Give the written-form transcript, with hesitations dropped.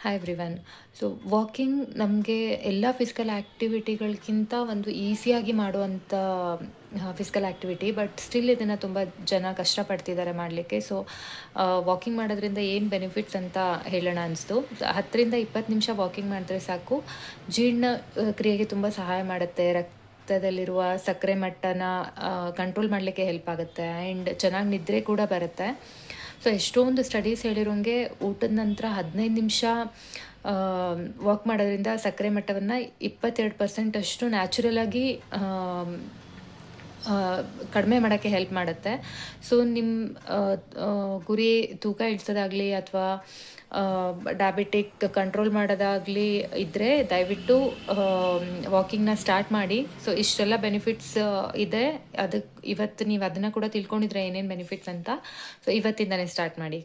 Hi everyone. So walking ನಮಗೆ ಎಲ್ಲ physical ಆ್ಯಕ್ಟಿವಿಟಿಗಳ್ಗಿಂತ ಒಂದು ಈಸಿಯಾಗಿ ಮಾಡುವಂಥ ಫಿಸಿಕಲ್ ಆ್ಯಕ್ಟಿವಿಟಿ. ಬಟ್ ಸ್ಟಿಲ್ ಇದನ್ನು ತುಂಬ ಜನ ಕಷ್ಟಪಡ್ತಿದ್ದಾರೆ ಮಾಡಲಿಕ್ಕೆ. ಸೊ ವಾಕಿಂಗ್ ಮಾಡೋದ್ರಿಂದ ಏನು ಬೆನಿಫಿಟ್ಸ್ ಅಂತ ಹೇಳೋಣ ಅನಿಸ್ತು. 10ರಿಂದ 20 ನಿಮಿಷ ವಾಕಿಂಗ್ ಮಾಡಿದ್ರೆ ಸಾಕು, ಜೀರ್ಣ ಕ್ರಿಯೆಗೆ ತುಂಬ ಸಹಾಯ ಮಾಡುತ್ತೆ. ರಕ್ತದಲ್ಲಿರುವ ಸಕ್ಕರೆ ಮಟ್ಟನ ಕಂಟ್ರೋಲ್ ಮಾಡಲಿಕ್ಕೆ ಹೆಲ್ಪ್ ಆಗುತ್ತೆ. ಆ್ಯಂಡ್ ಚೆನ್ನಾಗಿ ನಿದ್ರೆ ಕೂಡ ಬರುತ್ತೆ. ಸೊ ಎಷ್ಟೊಂದು ಸ್ಟಡೀಸ್ ಹೇಳಿರೋಂಗೆ ಊಟದ ನಂತರ 15 ನಿಮಿಷ ವಾಕ್ ಮಾಡೋದ್ರಿಂದ ಸಕ್ಕರೆ ಮಟ್ಟವನ್ನು 22% ಅಷ್ಟು ನ್ಯಾಚುರಲಾಗಿ ಕಡಿಮೆ ಮಾಡೋಕ್ಕೆ ಹೆಲ್ಪ್ ಮಾಡುತ್ತೆ. ಸೊ ನಿಮ್ಮ ಗುರಿ ತೂಕ ಇಳಿಸೋದಾಗಲಿ ಅಥವಾ ಡಯಾಬಿಟಿಕ್ ಕಂಟ್ರೋಲ್ ಮಾಡೋದಾಗಲಿ ಇದ್ದರೆ ದಯವಿಟ್ಟು ವಾಕಿಂಗ್ನ ಸ್ಟಾರ್ಟ್ ಮಾಡಿ. ಸೊ ಇಷ್ಟೆಲ್ಲ ಬೆನಿಫಿಟ್ಸ್ ಇದೆ. ಇವತ್ತು ನೀವು ಅದನ್ನು ಕೂಡ ತಿಳ್ಕೊಂಡಿದ್ರೆ ಏನೇನು ಬೆನಿಫಿಟ್ಸ್ ಅಂತ. ಸೊ ಇವತ್ತಿಂದನೇ ಸ್ಟಾರ್ಟ್ ಮಾಡಿ.